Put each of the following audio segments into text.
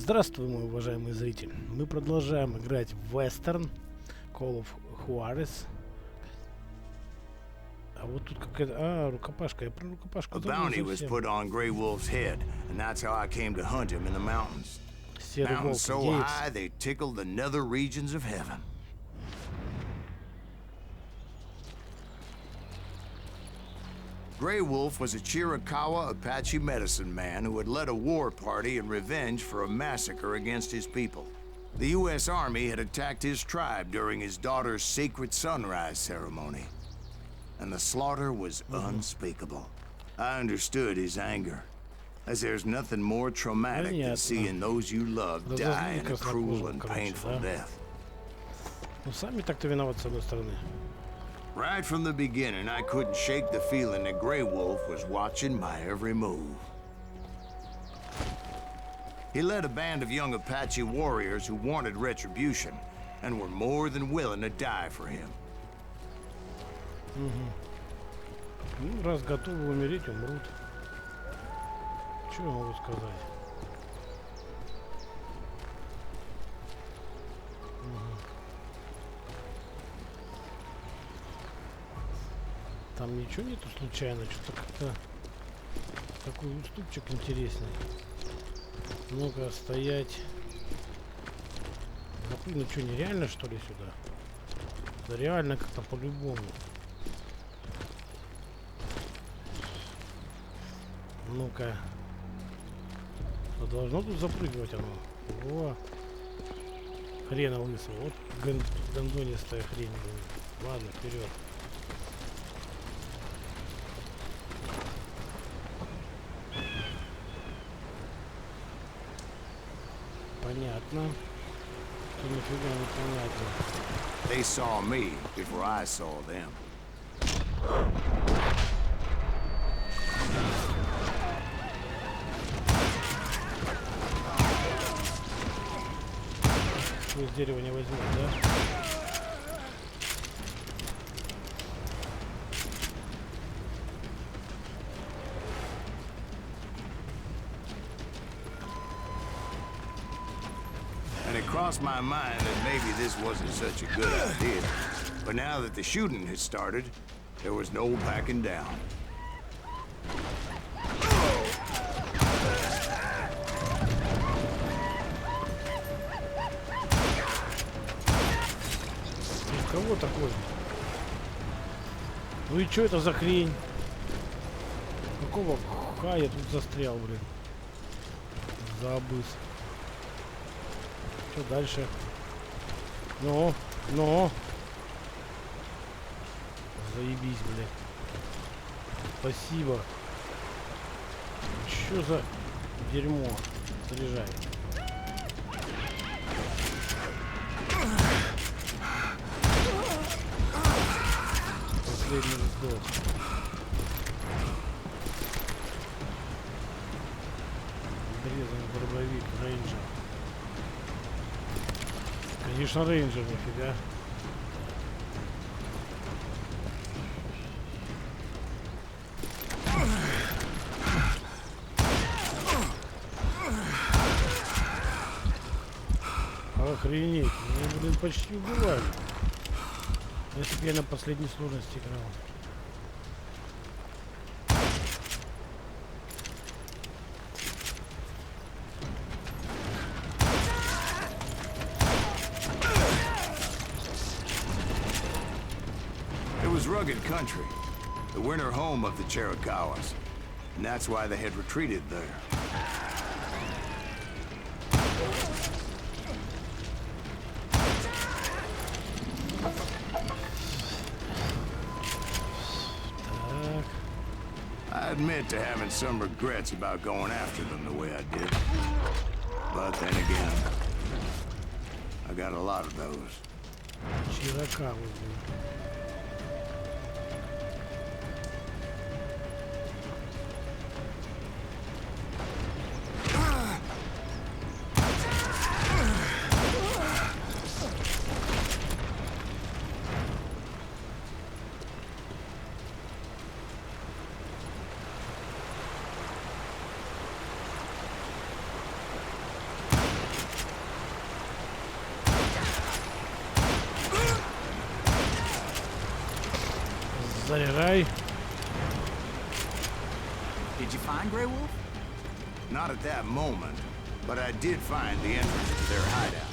Здравствуй, мой уважаемый зритель. Мы продолжаем играть в вестерн Call of Juarez. А вот тут какая-то... рукопашка. Я про рукопашку забыл совсем. Серый волк, Гейтс. Grey Wolf was a Chiricahua Apache medicine man who had led a war party in revenge for a massacre against his people. The U.S. Army had attacked his tribe during his daughter's sacred sunrise ceremony, and the slaughter was unspeakable. I understood his anger, as there's nothing more traumatic than seeing those you love die in a cruel and painful death. Ну, сами так-то виноваты, с одной стороны. Right from the beginning, I couldn't shake the feeling that Grey Wolf was watching my every move. He led a band of young Apache warriors who wanted retribution and were more than willing to die for him. Ну, раз готовы умереть, умрут. Что я могу сказать? Там ничего нету случайно, что-то как-то такой уступчик интересный. Ну-ка, стоять. Ну что, нереально что ли сюда? Да реально как-то по-любому. Ну-ка. А должно тут запрыгивать оно. Во. Хрена лысого. Вот гандонистая хрень. Ладно, вперед. Понятно. Что нифига не понятно. They saw me before I saw them. Что из дерева не возьмут, да? And it crossed my mind that maybe this wasn't such a good idea. But now that the shooting had started, there was no backing down. Кого такой? Ну и что это за хрень? Какого ха я тут застрял, блин? Забыс. Что дальше? Ну. Заебись, блядь. Спасибо. Что за дерьмо? Заряжай. Последний вздох. Обрезанный дробовик, рейнджер. Конечно, рейнджер, нифига. Охренеть, меня, блин, почти убивали. Если бы я на последней сложности играл. It was rugged country, the winter home of the Chiricahuas, and that's why they had retreated there. I admit to having some regrets about going after them the way I did. But then again, I got a lot of those. Chiricahua. Заряжай. Did you find Grey Wolf? Not at that moment, but I did find the entrance to their hideout.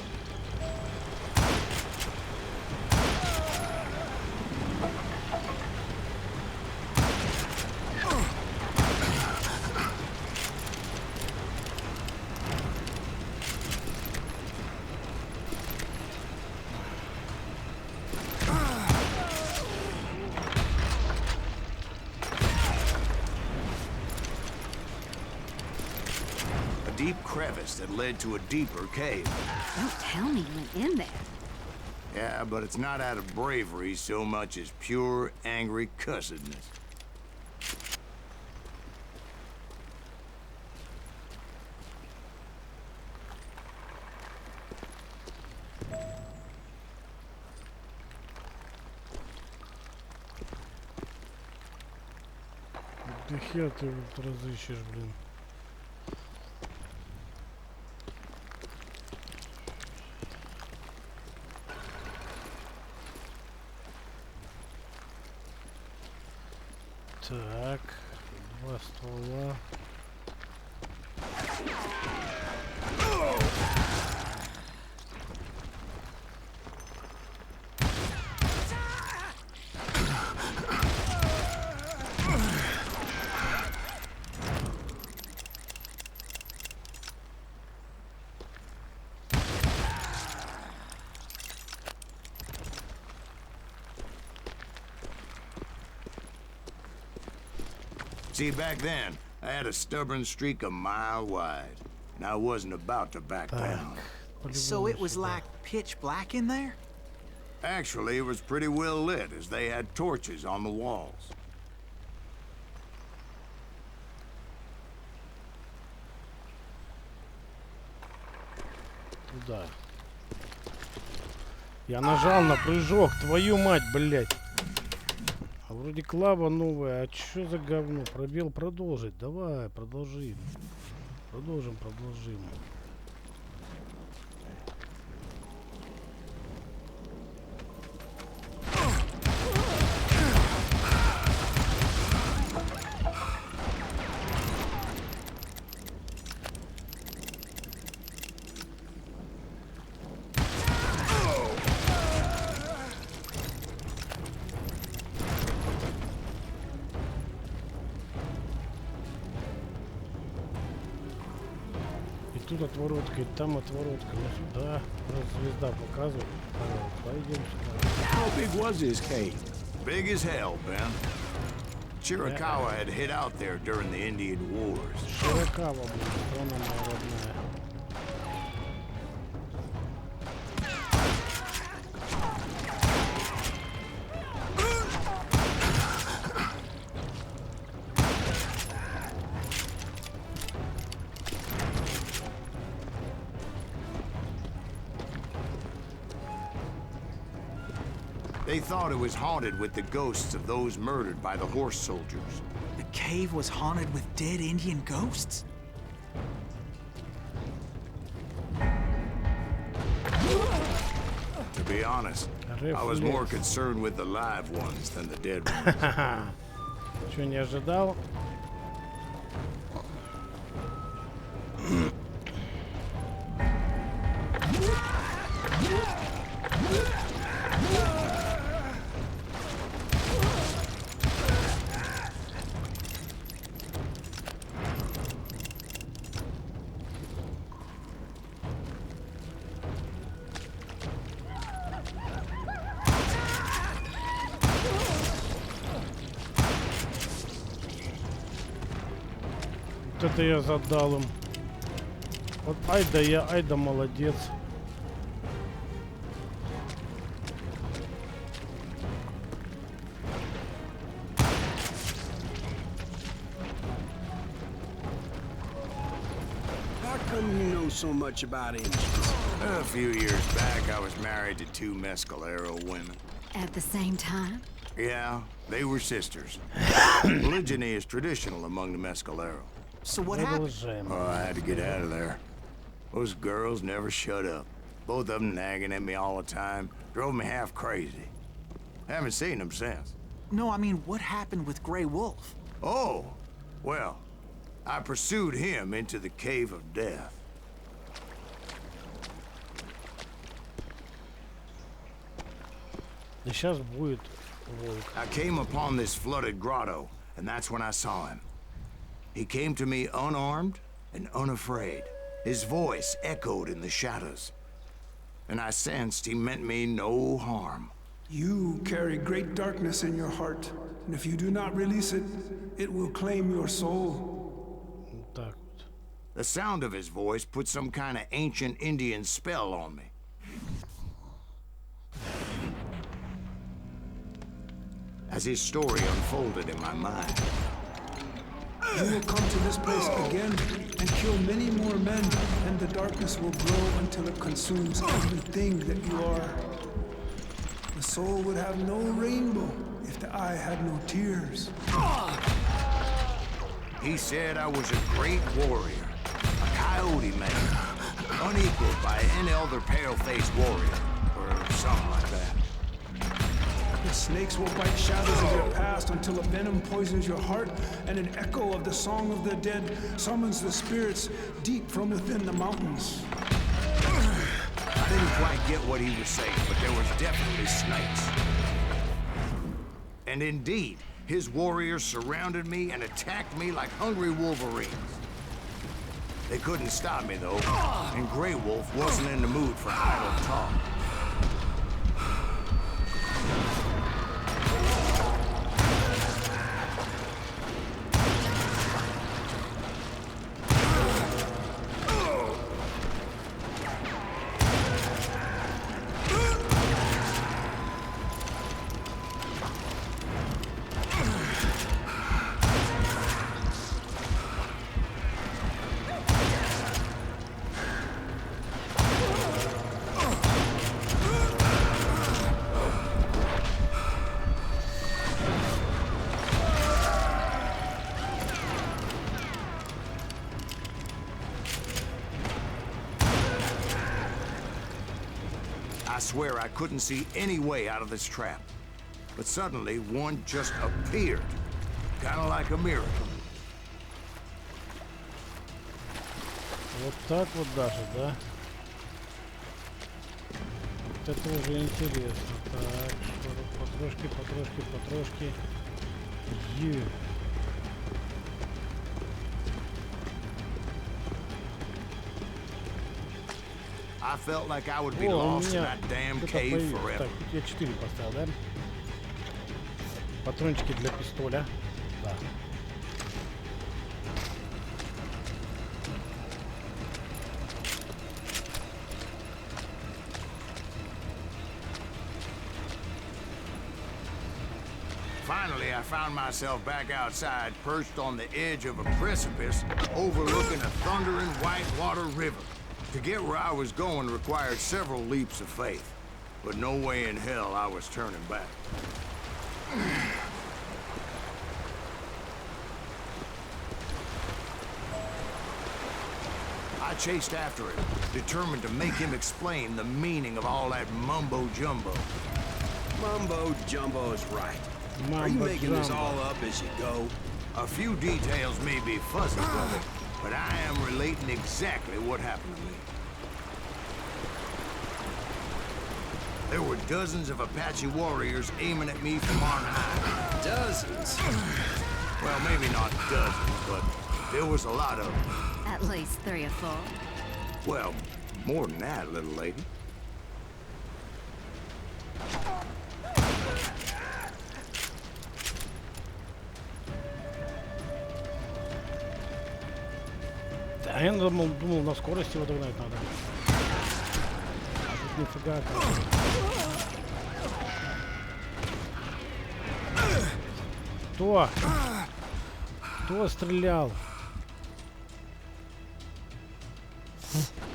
Deep crevice that led to a deeper cave. Don't tell me you went in there. Yeah, but it's not out of bravery so much as pure, angry cussedness. Да хер ты вот разыщешь, блин. Так, 2 ствола. See, back then, I had a stubborn streak a mile wide, and I wasn't about to back down. So it was like pitch black in there? Actually, it was pretty well lit, as they had torches on the walls. Туда. Я нажал на прыжок, твою мать, блядь. А вроде клава новая, а чё за говно? Пробел продолжить. Давай, продолжим. Продолжим. Тут отворотка, и там отворотка. Ну сюда. Раз звезда показывает. Пойдем сюда. How big was his cave? Big as hell, Ben. Chiricahua had hid out there during the Indian Wars. Широкава, блин, страна моя родная. They thought it was haunted with the ghosts of those murdered by the horse soldiers. The cave was haunted with dead Indian ghosts? To be honest, I was more concerned with the live ones than the dead ones. Чё, не ожидал? Вот это я задал им. Вот ай да молодец. How come you know so much about Indians? A few years back, I was married to 2 Mescalero women. At the same time? Yeah, they were sisters. Polygyny is traditional among the Mescalero. So what happened? Продолжаем. Oh, I had to get out of there. Those girls never shut up. Both of them nagging at me all the time. Drove me half crazy. Haven't seen them since. No, I mean, what happened with Grey Wolf? Oh, well, I pursued him into the Cave of Death. Да сейчас будет волк. I came upon this flooded grotto, and that's when I saw him. He came to me unarmed and unafraid. His voice echoed in the shadows, and I sensed he meant me no harm. You carry great darkness in your heart, and if you do not release it, it will claim your soul. Вот так вот. The sound of his voice put some kind of ancient Indian spell on me. As his story unfolded in my mind, You will come to this place again and kill many more men, and the darkness will grow until it consumes everything that you are. The soul would have no rainbow if the eye had no tears. he said I was a great warrior, a coyote man, unequaled by any other pale-faced warrior, or something like that. The snakes will bite shadows of your past until a venom poisons your heart, and an echo of the song of the dead summons the spirits deep from within the mountains. I didn't quite get what he was saying, but there was definitely snakes. And indeed, his warriors surrounded me and attacked me like hungry wolverines. They couldn't stop me, though, and Grey Wolf wasn't in the mood for idle talk. I swear I couldn't see any way out of this trap. But suddenly, one just appeared. Kind of like a miracle. Вот так вот даже, да? Вот это уже интересно. Так, что тут потрошки. Е. I felt like I would be О, у lost in меня that damn кто-то cave появился. forever. Так, я 4 поставил, да? Патрончики для пистоля. Да. Finally, I found myself back outside, perched on the edge of a precipice, overlooking a thundering whitewater river. To get where I was going required several leaps of faith, but no way in hell I was turning back. I chased after him, determined to make him explain the meaning of all that mumbo-jumbo. Mumbo Jumbo is right. Are you making this all up as you go? A few details may be fuzzy, brother, but I am relating exactly what happened to me. There were dozens of Apache warriors aiming at me from on high. Dozens. Well, maybe not dozens, but there was a lot of them. At least 3 or 4. Well, more than that, little lady. Да, я думал, на скорости его догнать надо. А тут нифига как. Кто стрелял?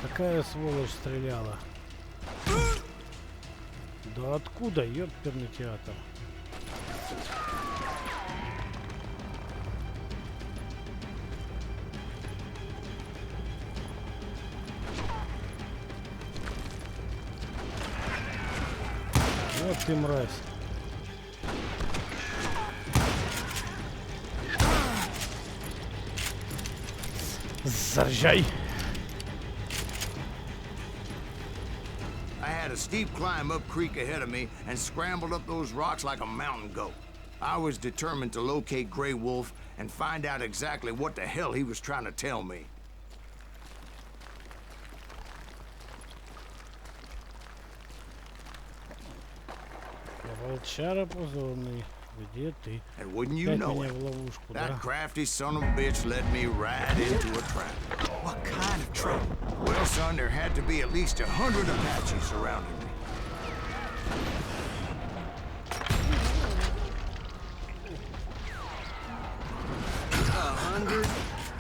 Какая сволочь стреляла? Да откуда, ёперный театр? Вот ты мразь. Заряжай. I had a steep climb up creek ahead of me and scrambled up those rocks like a mountain goat. I was determined to locate Grey Wolf and find out exactly what the hell he was trying to tell me. Волчара позорный. Где ты? And wouldn't you Опять know меня it, в ловушку, that да? crafty son of a bitch led me right into a trap. What kind of trap? Well, son, there had to be at least 100 Apaches surrounding me.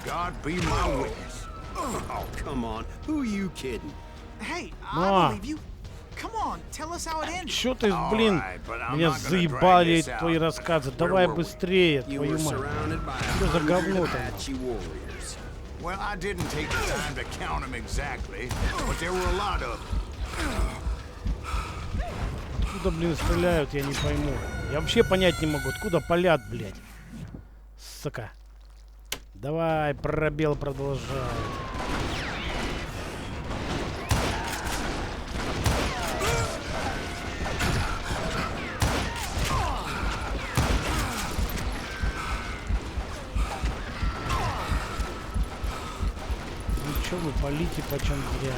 God be my witness. Oh, come on. Who are you kidding? Hey, Ma. I believe you. Come on, tell us how it ended. Чё ты, блин, Alright, but I'm меня not gonna заебали drag this твои out. рассказы. Where Давай were we? быстрее, You твою were мать. surrounded by Что за 100 говно там? Apache warriors. Well, I didn't take the time to count them exactly, but there were a lot of them. Откуда, блин, стреляют, я не пойму. Я вообще понять не могу, откуда палят, блядь. Сука. Давай, пробел продолжай. Ну чё вы палите почем зря?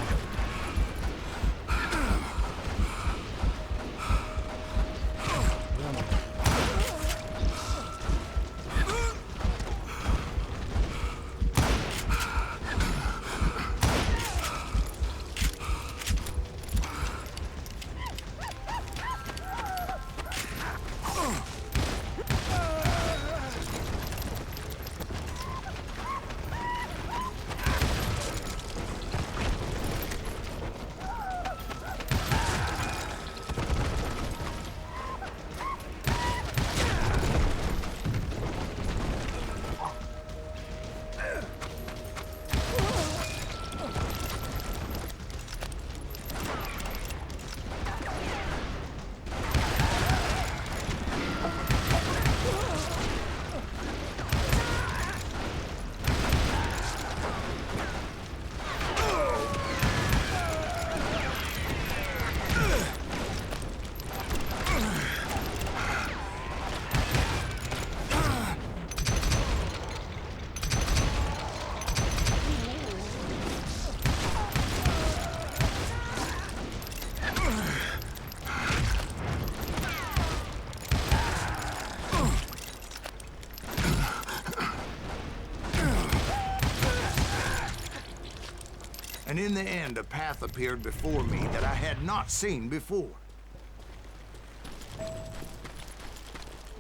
And in the end, a path appeared before me that I had not seen before.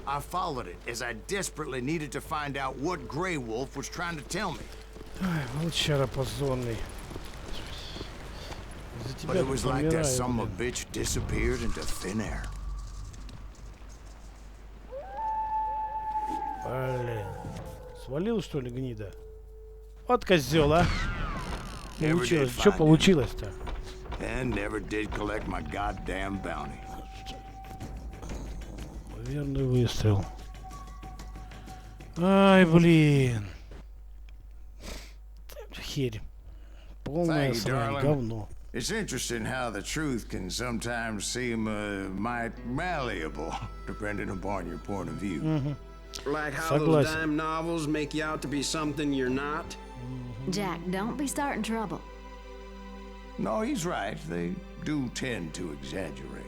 I followed it as I desperately needed to find out what Grey Wolf was trying to tell me. Ай, волчара позорный. За But тебя it was like помираю, that son of блин. a bitch disappeared into thin air. Блин. Свалил, что ли, гнида? Вот козел, а? Получилось. Что получилось-то? And never did collect my goddamn bounty. Верный выстрел. Ай, блин. Херь. Полная Thank you, срань, darling. говно. It's interesting how the truth can sometimes seem might malleable, depending upon your point of view. Like how those Согласен. dime novels make you out to be something you're not. Jack, don't be starting trouble. No, he's right. They do tend to exaggerate.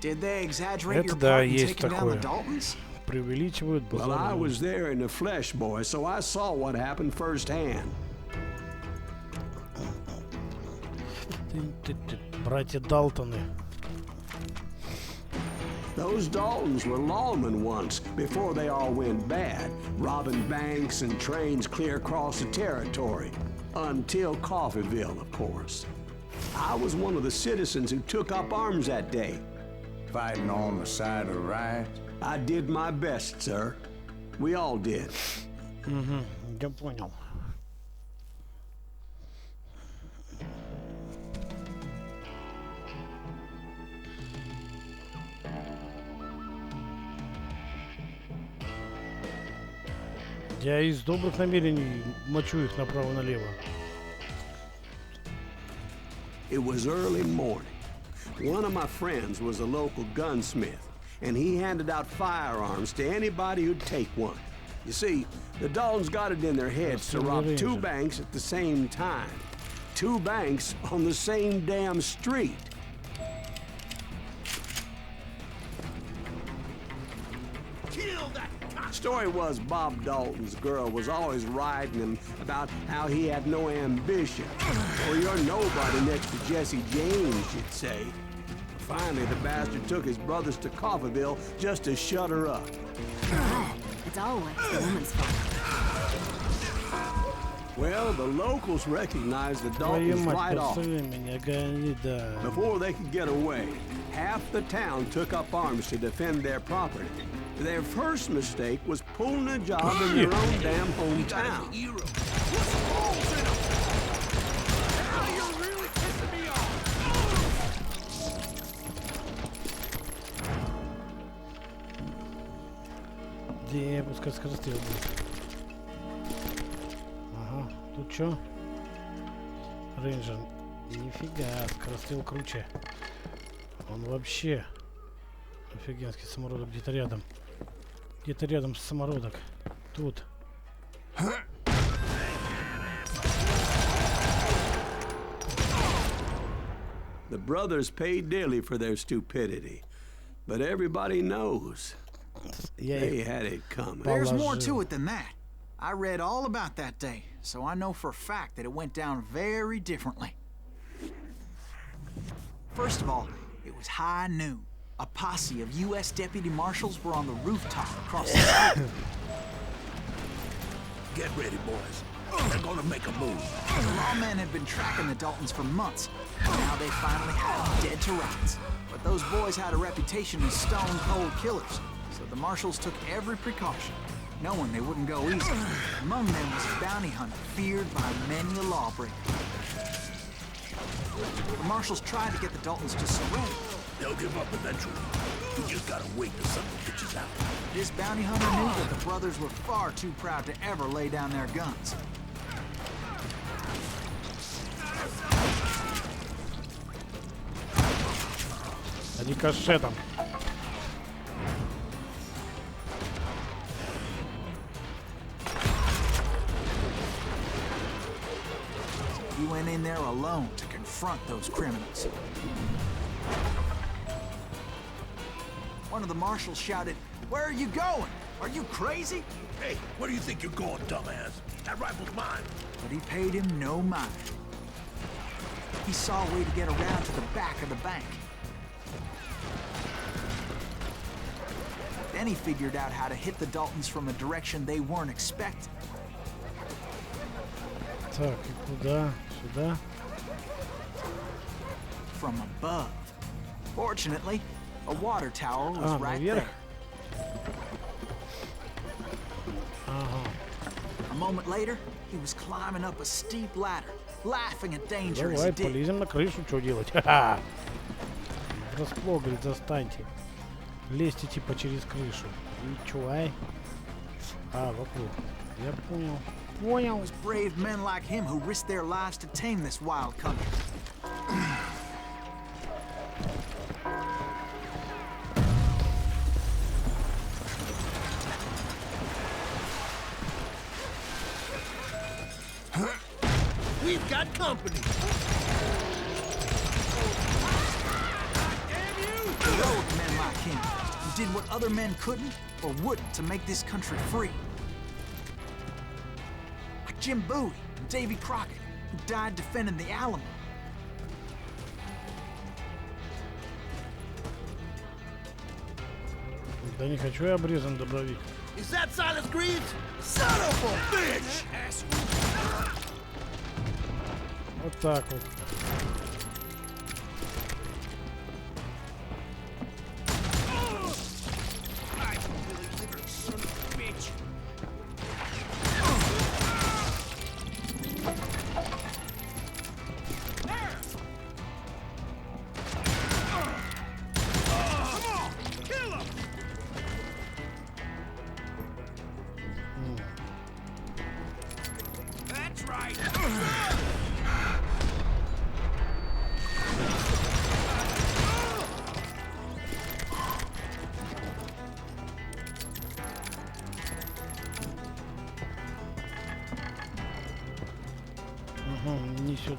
Did they exaggerate your Это да, part in есть taking down the такое. Daltons? Преувеличивают Well, I базар. was there in the flesh, boy, so I saw what happened firsthand. Братья Далтоны. Those Daltons were lawmen once, before they all went bad, robbing banks and trains clear across the territory. Until Coffeeville, of course. I was one of the citizens who took up arms that day. Fighting on the side of right. I did my best, sir. We all did. Я понял. Я из добрых намерений мочу их направо-налево. It was early morning. One of my friends was a local gunsmith, and he handed out firearms to anybody who'd take one. You see, the Daltons got it in their heads to rob two banks at the same time. Two banks on the same damn street. Story was Bob Dalton's girl was always riding him about how he had no ambition. Or you're nobody next to Jesse James, you'd say. Finally, the bastard took his brothers to Coffeyville just to shut her up. It's always the woman's fault. Well, the locals recognized the Твою Daltons мать, right off. меня гони, да. Before they could get away, half the town took up arms to defend their property. Their first mistake was pulling a job in their own damn hometown. Где пускай скорострел будет. Ага, тут что? Рейнджер. Нифига, скорострел круче. Он вообще офигенский самородок где-то рядом. Где-то рядом самородок. Тут. The brothers paid dearly for their stupidity, but everybody knows they had it coming. There's more to it than that. I read all about that day, so I know for a fact that it went down very differently. First of all, it was high noon. A posse of U.S. deputy marshals were on the rooftop across the street. Get ready, boys. They're gonna make a move. The lawmen had been tracking the Daltons for months. Now they finally had them dead to rights. But those boys had a reputation as stone-cold killers, so the marshals took every precaution, knowing they wouldn't go easy. Among them was a bounty hunter feared by many a lawbreaker. The marshals tried to get the Daltons to surrender. They'll give up eventually. We just gotta wait till something pitches out. This bounty hunter knew that the brothers were far too proud to ever lay down their guns. Рикошетом. He went in there alone to confront those criminals. One of the marshals shouted, "Where are you going? Are you crazy?" Hey, where do you think you're going, dumbass? That rifle's mine. But he paid him no mind. He saw a way to get around to the back of the bank. Then he figured out how to hit the Daltons from a direction they weren't expecting. Так, и куда? Сюда? From above. Fortunately, a water tower was right наверх? there. Ага. A moment later, he was climbing up a steep ladder, laughing at danger as Давай, he did. полезем на крышу, что делать? Ха-ха! Врасплох, говорит, застаньте. Лезьте типа через крышу. И чё, ай? А, вокруг. Я понял. Понял. It was brave men like him who risked their lives to tame this wild country. We've got company. Heroic men like him, who did what other men couldn't or wouldn't to make this country free. Like Jim Bowie and Davy Crockett, who died defending the Alamo. Да не хочу я обрезан дробовик. Is that Silas Greaves? Son of a bitch! Вот так вот.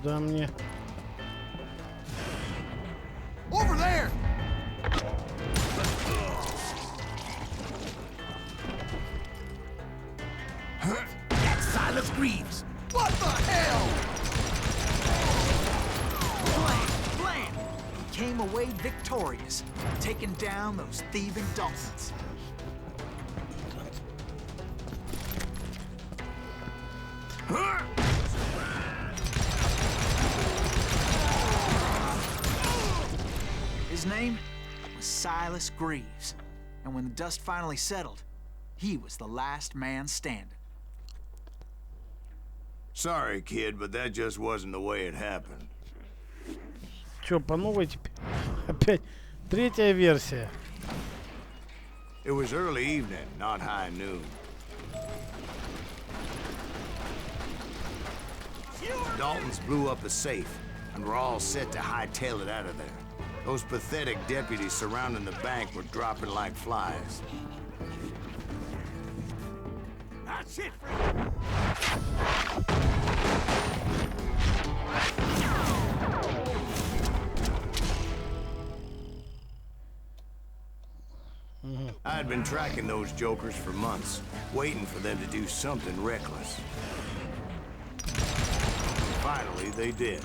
Сюда мне. Over there! That's Silas Greaves! What the hell? Bland! He came away victorious, taking down those thieving Dawsons. His name was Silas Greaves, and when the dust finally settled, he was the last man standing. Sorry, kid, but that just wasn't the way it happened. Чё, по новой теперь? Опять третья версия. It was early evening, not high noon. Daltons blew up a safe, and were all set to hightail it out of there. Those pathetic deputies surrounding the bank were dropping like flies. That's it, I had been tracking those jokers for months, waiting for them to do something reckless. Finally, they did.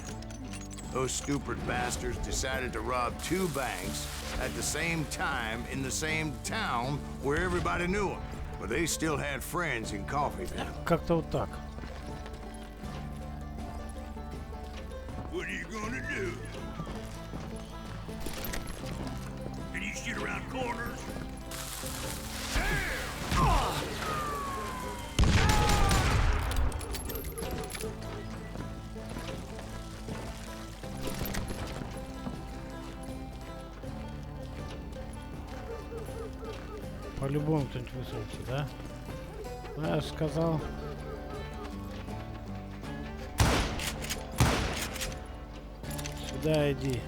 Those stupid bastards decided to rob 2 banks at the same time in the same town where everybody knew them. But they still had friends in Coffeeville. Как-то вот так. What are you gonna do? Can you shoot around corners? По-любому кто-нибудь высунется, да? Ну, я же сказал. Сюда иди.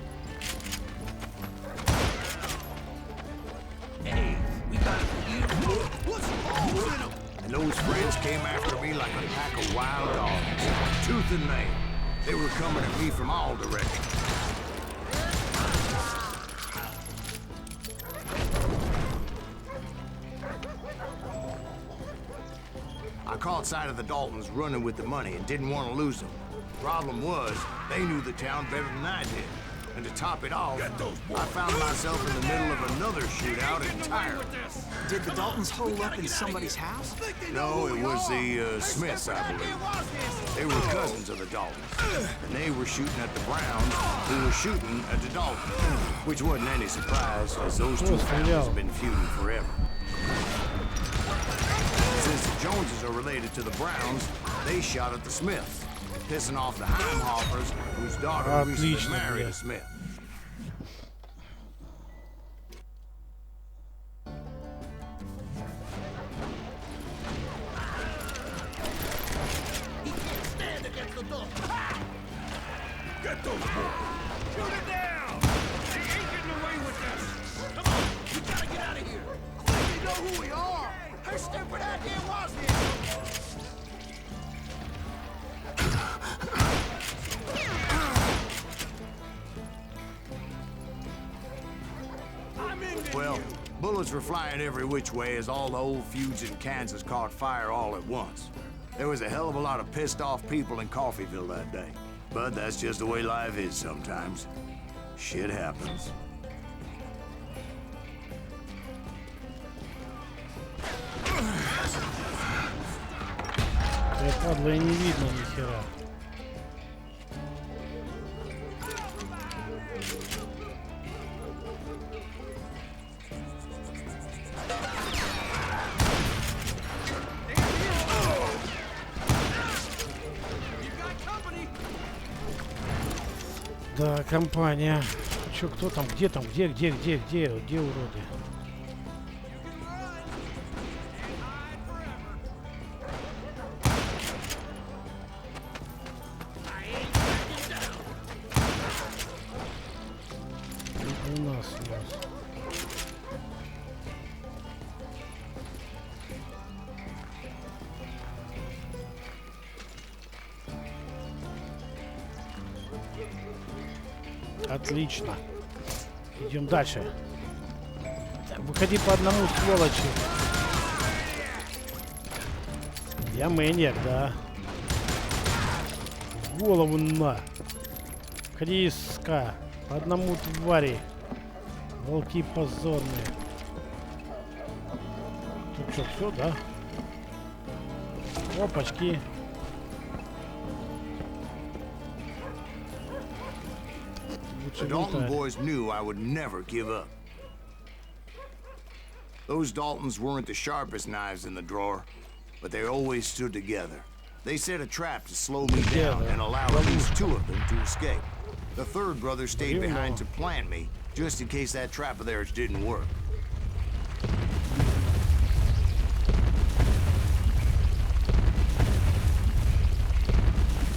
And those friends came after me like a pack of wild dogs, tooth and nail. They were coming at me from all directions. I caught sight of the Daltons running with the money and didn't want to lose them. Problem was, they knew the town better than I did. And to top it off, I found myself in the middle of another shootout entirely. Did the Daltons hole up in somebody's house? No, it was the Smiths, I believe. They were cousins of the Daltons, and they were shooting at the Browns, who were shooting at the Daltons, which wasn't any surprise, as those two families have been feuding forever. Since the Joneses are related to the Browns, they shot at the Smiths, pissing off the Heimhoffers, whose daughter recently married a Smith. Get those boys! Shoot it down! They ain't getting away with this! Come on! We gotta get out of here! I think they know who we are! How stupid idea was this? Well, bullets were flying every which way as all the old feuds in Kansas caught fire all at once. There was a hell of a lot of pissed off people in Coffeeville that day. But that's just the way life is sometimes. Shit happens. Да падла, и не видно ни хера. Да, компания. Чё, кто там? Где там? Где уроды? У нас. Отлично. Идем дальше. Так, выходи по одному, сволочи. Я маньяк, да. В голову на. Входи из ска. По одному, твари. Волки позорные. Тут что, все, да? Опачки. The Dalton boys knew I would never give up. Those Daltons weren't the sharpest knives in the drawer, but they always stood together. They set a trap to slow me down and allow at least 2 of them to escape. The third brother stayed behind to plant me, just in case that trap of theirs didn't work.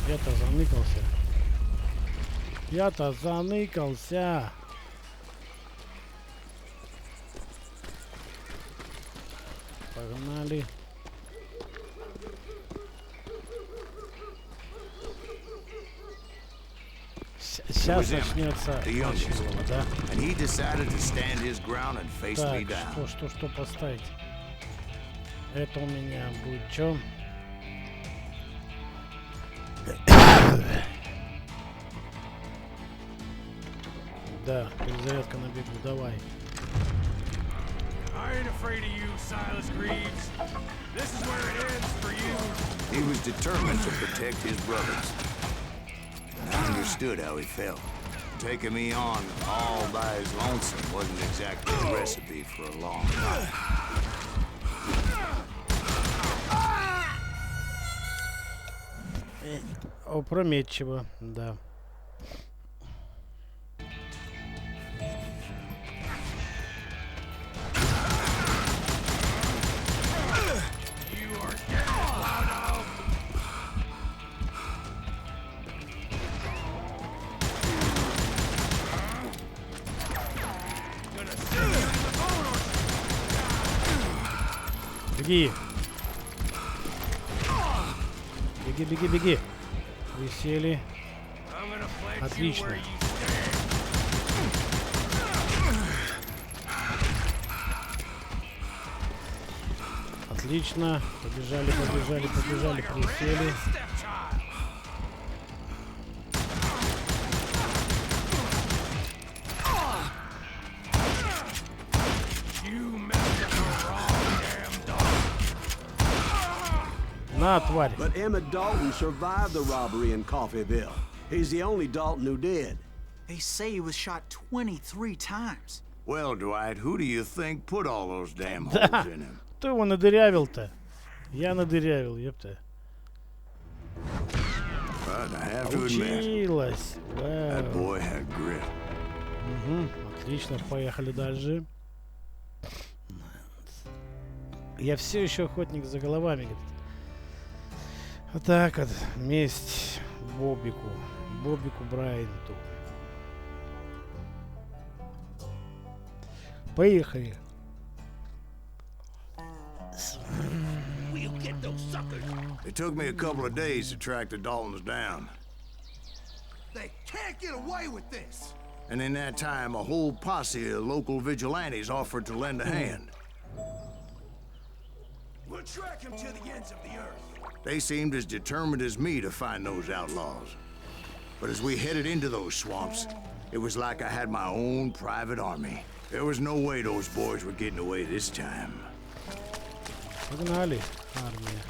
Я-то заныкался. Я-то заныкался. Погнали. Сейчас начнется начало, да? And he decided to stand his ground and face me Так, down. что поставить? Это у меня будет что? Да, перезарядка на бегу, давай. I ain't afraid of you, Silas Greaves. This is where it ends for you. He was determined to protect his brothers. And I understood how he felt. Taking me on all by his lonesome wasn't exactly a recipe for a long life. Опрометчиво, да. Беги. Беги, беги, беги. Присели. Отлично. Отлично. Побежали, побежали, побежали, присели. На, тварь. But Emmett Dalton survived the robbery in Coffeeville. He's the only Dalton who did. They say he was shot 23 times. Well, Dwight, who do you think put all those damn holes in him? Кто его надырявил-то? Я надырявил, ёпта. But I have to admit, Училась. that boy had grit. Угу, отлично, поехали дальше. Я все еще охотник за головами, говорит. Вот так вот, месть Бобику Брайанту. Поехали. It took me a couple of days to track the Daltons down. They can't get away with this. And in that time, a whole posse of local vigilantes offered to lend a hand. We'll track him to the ends of the earth. They seemed as determined as me to find those outlaws. But as we headed into those swamps, it was like I had my own private army. There was no way those boys were getting away this time. Погнали, армия.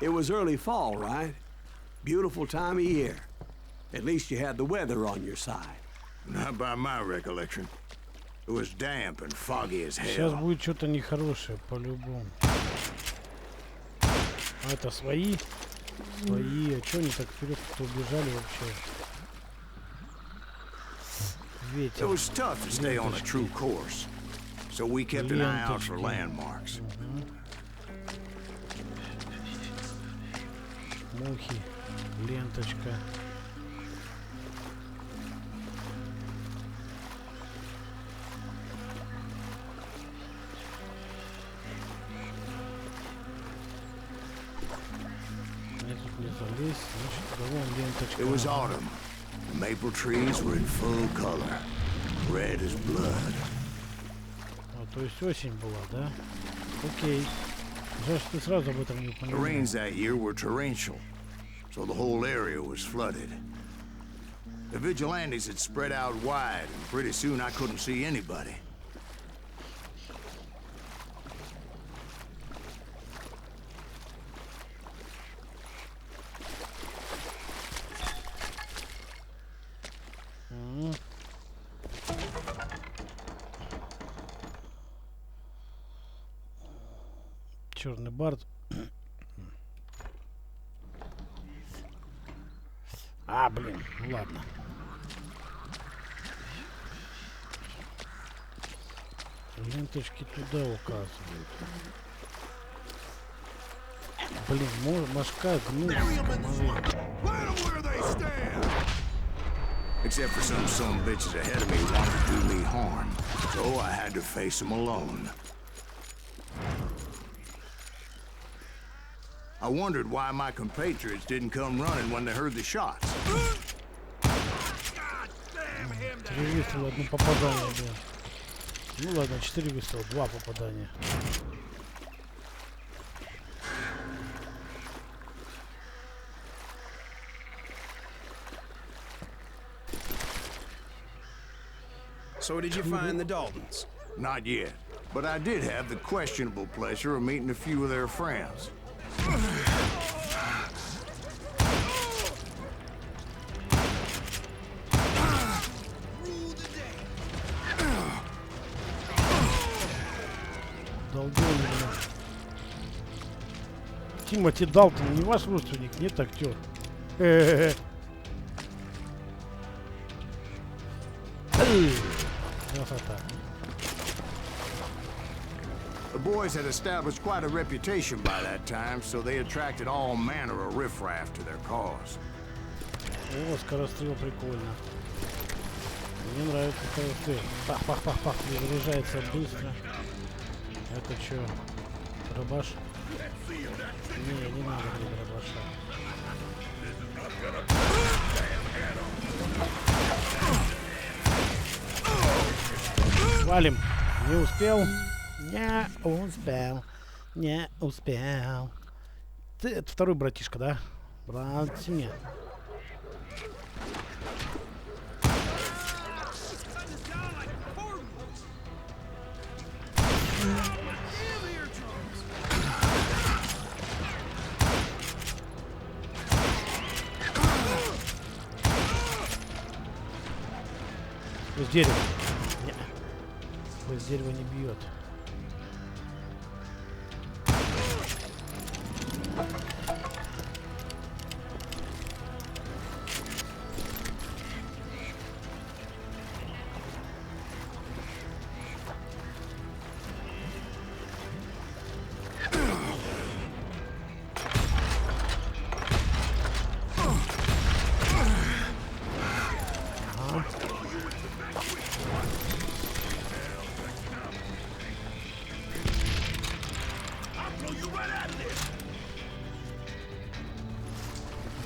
It was early fall, right? Beautiful time of year. At least you had the weather on your side. Not by my recollection. It was damp and foggy as Сейчас hell. будет что-то нехорошее, по-любому. А это свои? Свои. А чё они так вперед-то убежали вообще? Ветер. It was tough to stay on a true course, so we kept an eye out for landmarks. Мухи, ленточка. Я тут не залезть, значит, вон ленточка. It was autumn. The maple trees were in full color, red as blood. А, то есть осень была, да? Окей. Жаль, что ты сразу об этом не The упомянул. rains that year were torrential, so the whole area was flooded. The vigilantes had spread out wide, and pretty soon I couldn't see anybody. Черный бард. А, блин, ну ладно. Ленточки туда указывают. Блин, башка гнутся, помогли. Except for some bitches ahead of me wanted to do me harm, so I had to face them alone. I wondered why my compatriots didn't come running when they heard the shots. 3 выстрела, 1 попадание, блин. Ну ладно, 4 выстрела, 2 попадания. So did you find the Daltons? Not yet, but I did have the questionable pleasure of meeting a few of their friends. Далтоны, блин. Тимоти Далтон, не ваш родственник, нет, актер? Красота. The boys had established quite a reputation by that time, so they attracted all manner of riffraff to their cause. О, скорострел прикольно. Мне нравится скорострел. Пах-пах-пах-пах, перезаряжается быстро. Это что? Дробаш? Не надо для дробаша. Валим. Не успел. Не успел. Не успел. Ты, это второй братишка, да? Братья. С дерева. С дерева не бьет.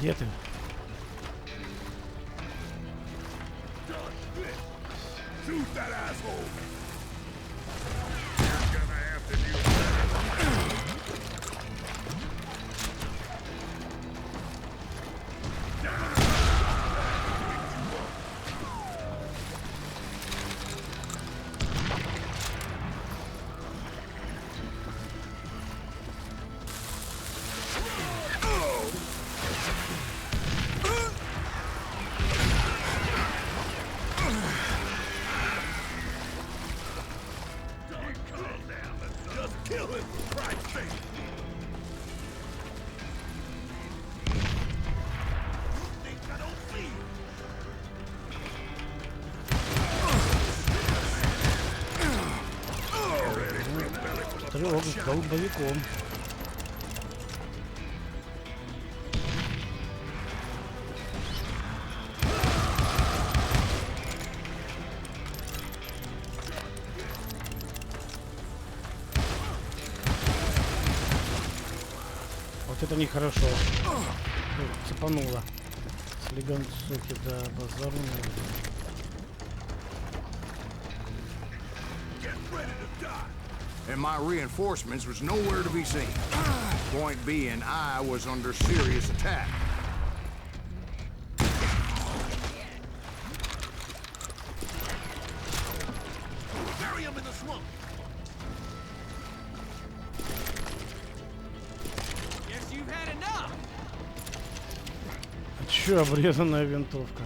Где ты? Стрелок с долбовиком. Вот это нехорошо. Цепануло. Слеган, суки, да, базару. And my reinforcements was nowhere to be seen. Point being, I was under serious attack. Bury him in the swamp. Guess you've had enough. А чё, обрезанная винтовка?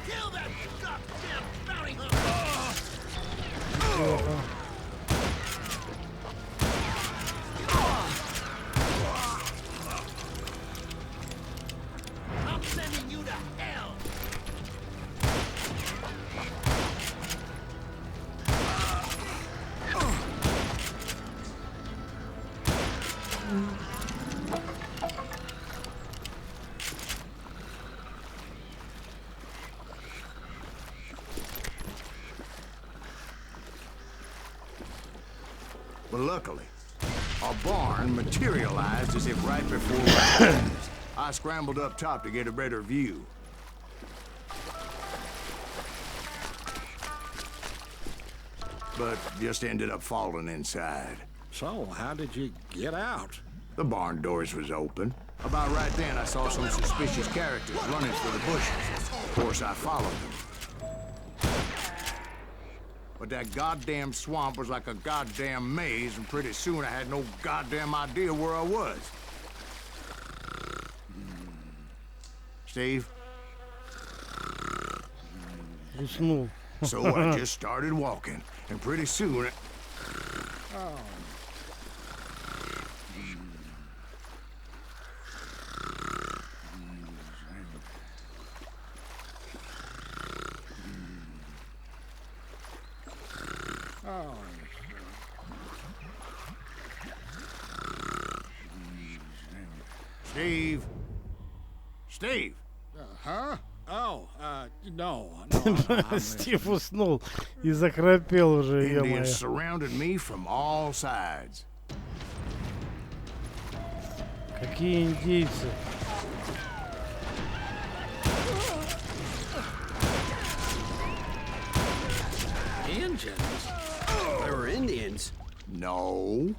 Kill that goddamn bounty hunter. Плохо. I'm sending you to hell. But luckily, a barn materialized as if right before my eyes. I scrambled up top to get a better view. But just ended up falling inside. So, how did you get out? The barn doors was open. About right then, I saw some suspicious characters running through the bushes. Of course, I followed them. But that goddamn swamp was like a goddamn maze, and pretty soon I had no goddamn idea where I was. Steve? Уснул. So I just started walking, and pretty soon... Steve? Steve? Huh? Oh, no. I'm Стив уснул и захрапел уже, ё-моё. Indians surrounded me from all sides. Какие индейцы? Indians? They were Indians. No.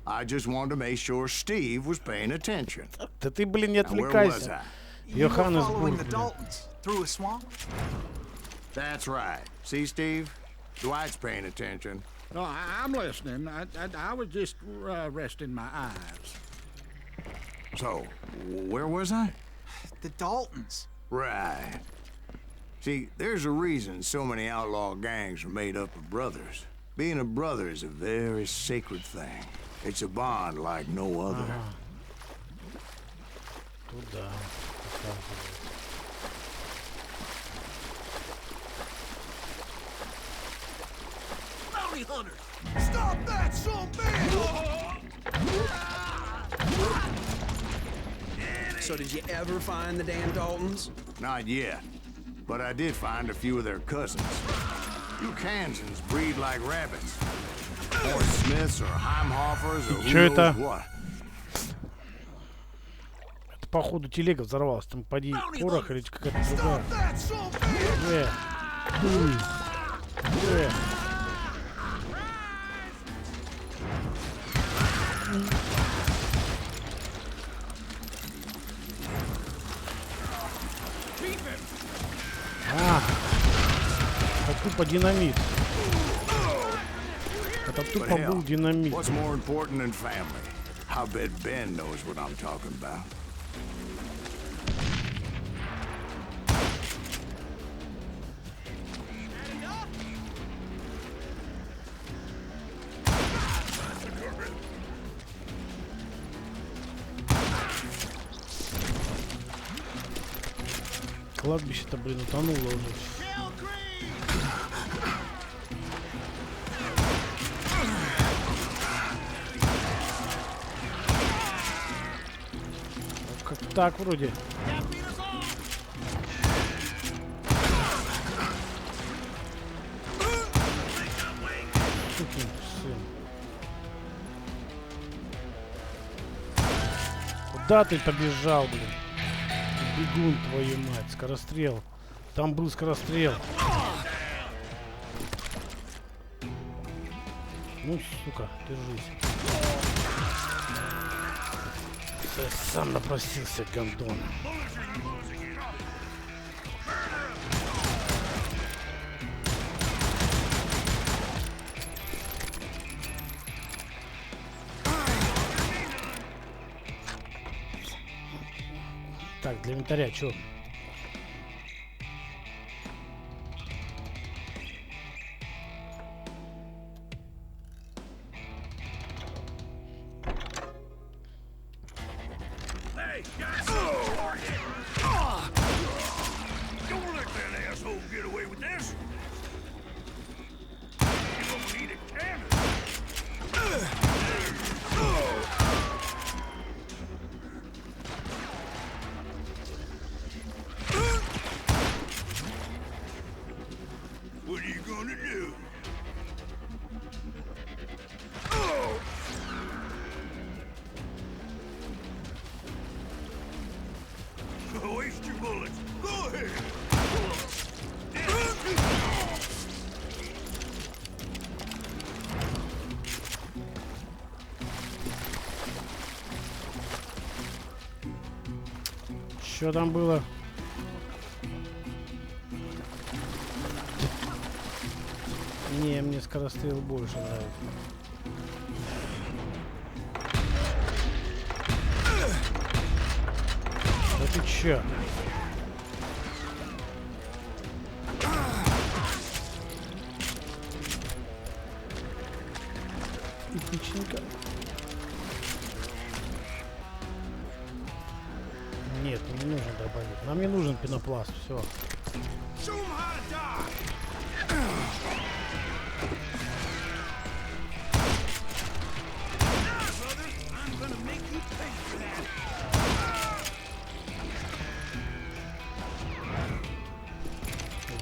I just wanted to make sure Steve was paying attention. Да ты, блин, не Now, where was отвлекайся. I? You were following Йоханнесбург, the блин. Daltons through a swamp? That's right. See, Steve? Dwight's paying attention. No, I'm listening. I was just resting my eyes. So, where was I? The Daltons. Right. See, there's a reason so many outlaw gangs are made up of brothers. Being a brother is a very sacred thing. It's a bond like no other. Туда. Bounty hunters. Stop that, son So did you ever find the damn Daltons? Not yet. But I did find a few of their cousins. You Kansans breed like rabbits. Or Smiths or Heimhoffers or Чё who это? knows what. Это, походу, телега взорвалась. Там, поди, порох или какая-то другая. that, son Это тупо динамит. Это But тупо hell, был динамит. what's more important than family? I bet Ben knows what I'm talking about. Кладбище-то, блин, утонуло уже. так вроде. Сукин сын. Куда ты побежал, блин? Бегун, твою мать. Скорострел. Там был скорострел. Ну, сука, держись. Сам напросился, гандон. Так, для инвентаря что? Hey, guys! Don't let that asshole get away with this! You don't need a cannon! What are you gonna do? Waste your bullets. Go ahead. Что там было? Не, мне скорострел больше нравится. Да ты чё? Эпичненько. Нет, не нужен дробовик. Нам не нужен пенопласт, все. Show 'em how to die. Now, brother, I'm gonna make you pay for that.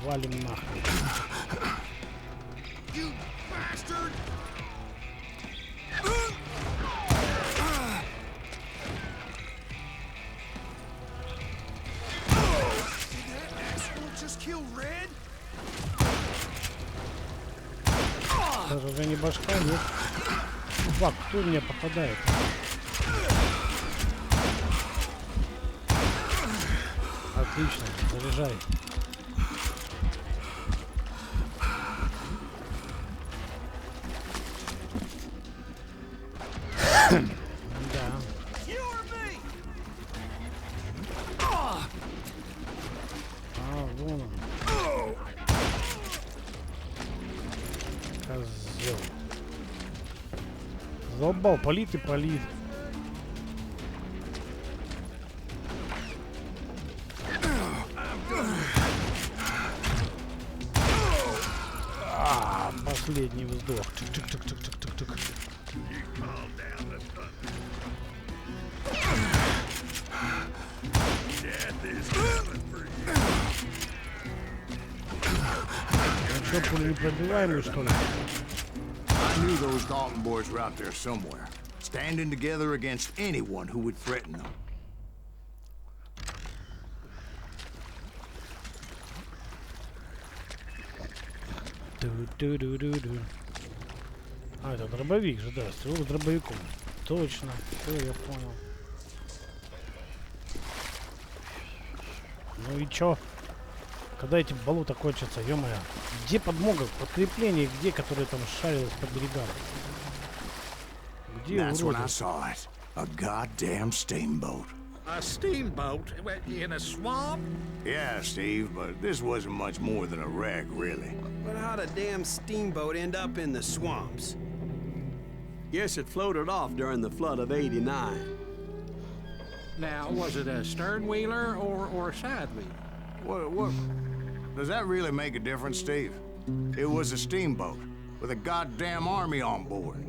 Валим нахуй. You bastard! Did that asshole just kill Red? Даже уже не башка, нет. Фак, кто в меня попадает? Отлично, заряжай. Да. Вон он. Козел. Задолбал, палит и палит. Последний вздох. Тык-тык-тык-тык-тык-тык. Ну что, пуленепробиваемый, что ли? I knew those Dalton boys were out there somewhere, standing together against anyone who would threaten them. Ду-ду-ду-ду-ду. А, это дробовик же, да, стрелок с дробовиком. Точно, все, я понял. Ну и чё? Когда эти болота кончатся, ё-моё? Где подмога, подкрепление, где, которые там шарилось по берегам? Где That's when I уроды? saw it. A goddamn steamboat. A steamboat in a swamp? Yeah, Steve, but this wasn't much more than a wreck, really. But how'd a damn steamboat end up in the swamps? Guess it floated off during the flood of '89. Now, was it a stern wheeler or a side wheeler? What? Does that really make a difference, Steve? It was a steamboat with a goddamn army on board.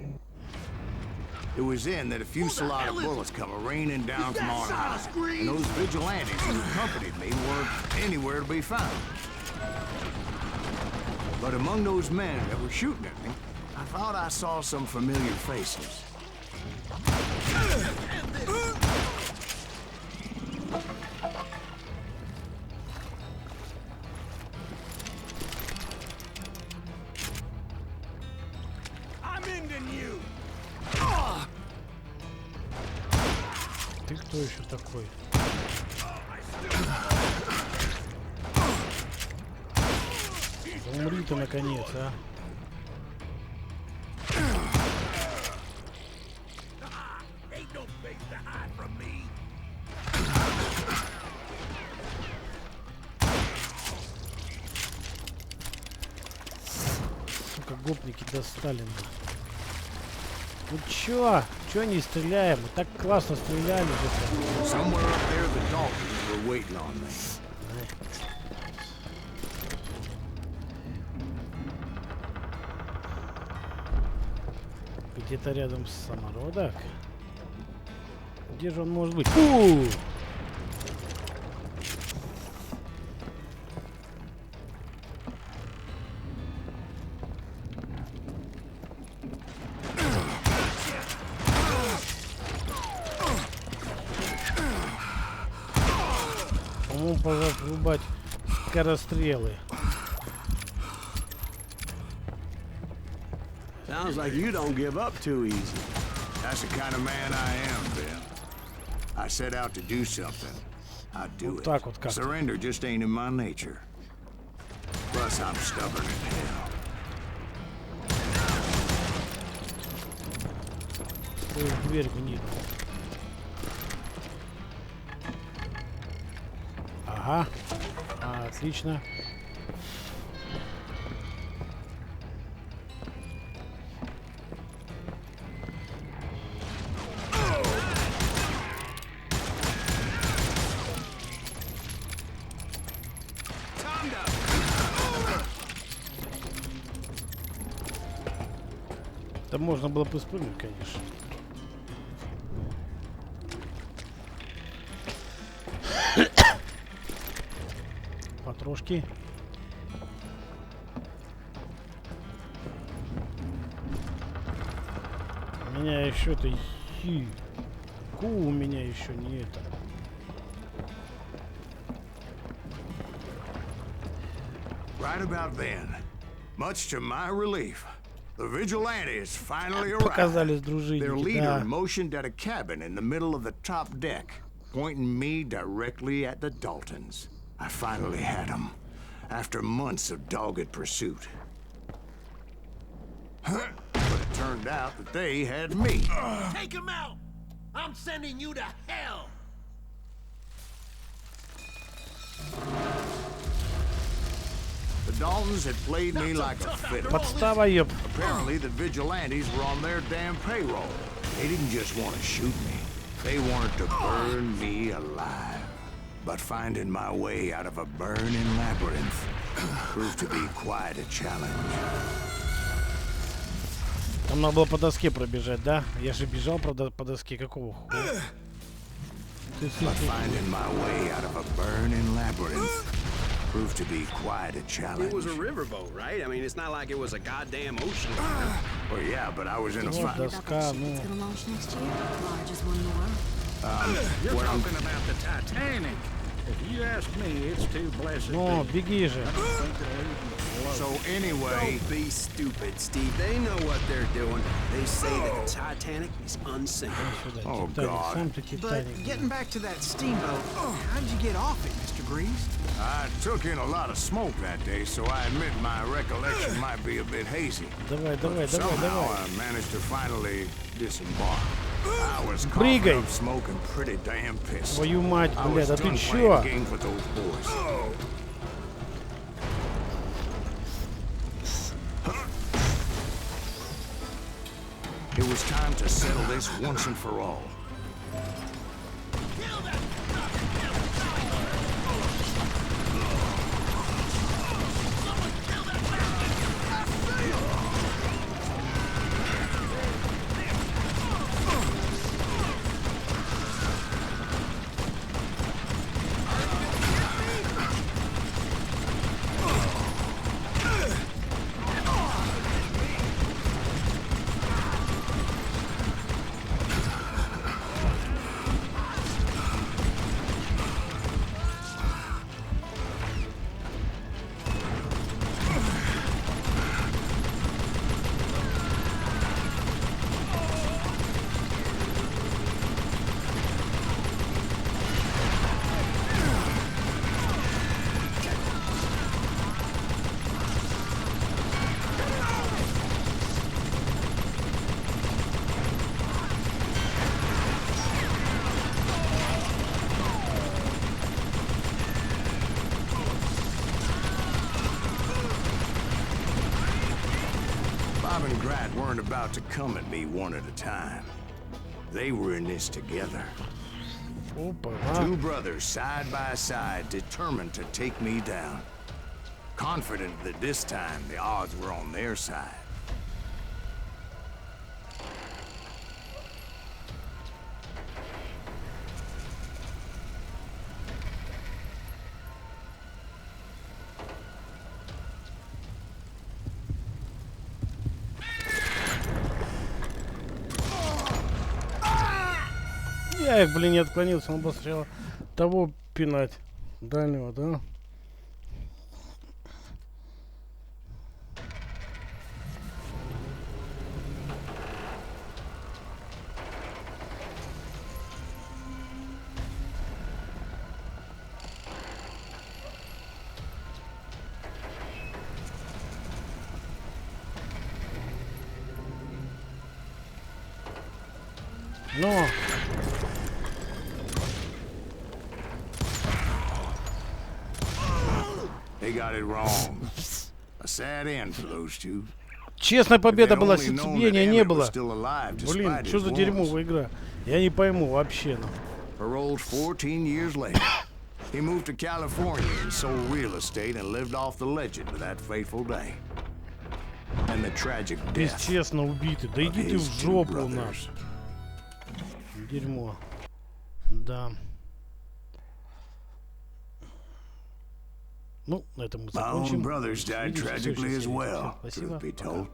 It was then that a fusillade of bullets come raining down from on high, and those vigilantes who accompanied me weren't anywhere to be found. But among those men that were shooting at me, I thought I saw some familiar faces. I'm ending you. Ты кто еще такой? Умри ты наконец, а? Ain't no face to hide from me. Сука, гопники достали. Ну чё? Чё не стреляем? Мы так классно стреляли же. Somewhere up there, the Daltons were waiting on me. Где-то рядом с самородок. Где же он может быть? Фу! По-моему, пора врубать скорострелы. Sounds like you don't give up too easy. That's the kind of man I am, Ben. I set out to do something. I do Вот it. так вот как-то. Surrender just ain't in my nature. Plus, I'm stubborn as hell. Стой в дверь гнида. Ага. Отлично. Да можно было бы спрыгнуть, конечно. Потрошки. У меня еще это у меня еще не это. Right about then, much to my relief, the vigilantes finally Показались arrived. дружинники, Their leader да. motioned at a cabin in the middle of the top deck, pointing me directly at the Daltons. I finally had them, after months of dogged pursuit. But it turned out that they had me. Take him out. I'm sending you to hell. The Daltons had played me like a fiddle. Подстава, ёп. Apparently, the vigilantes were on their damn payroll. They didn't just want to shoot me. They wanted to burn me alive. But finding my way out of a burning labyrinth proved to be quite a challenge. Там надо было по доске пробежать, да? Я же бежал по доске. Какого хуя? But finding my way out of a burning labyrinth proved to be quite a challenge. It was a riverboat, right? I mean, it's not like it was a goddamn ocean. Well, yeah, but I was in a Вот fight. доска, ну... It's gonna launch next year. Large as one more. You're What I'm- talking about the Titanic. If you ask me, it's too blessed. Ну, беги же. So anyway, Don't be stupid, Steve. They know what they're doing. They say that the Titanic is unsinkable. Сюда, Oh, Титаник. God. Сам ты But Титаник. getting back to that steamboat, how'd you get off it, Mr. Greaves? I took in a lot of smoke that day, so I admit my recollection might be a bit hazy. Давай, давай, давай, Somehow давай. I managed to finally disembark. I was Прыгай. coughing up smoke and pretty damn pissed. Твою мать, I блядь, was а ты done чё? playing games with those boys. It was time to settle this once and for all. Rob and Grat weren't about to come at me one at a time. They were in this together. Опа, Two brothers side by side, determined to take me down. Confident that this time the odds were on their side. Я их, блин, не отклонился, он бы сначала того пинать. Дальнего, да? Но They got it wrong. A sad end for those two. честная победа была, If they'd only known сердцебиения that не Emmett was было. still alive Блин, despite что his за wounds. дерьмовая игра? Я не пойму вообще, ну. Paroled 14 years later. He moved to California and sold real estate and lived off the legend of that fateful day. And the tragic death Бесчестно убиты. Да of иди ты his в two жопу, на. brothers. Дерьмо. Да. Ну, на этом мы My own закончим. brothers died Увидимся в tragically следующей as серии. well, Всем спасибо. truth be Пока. told.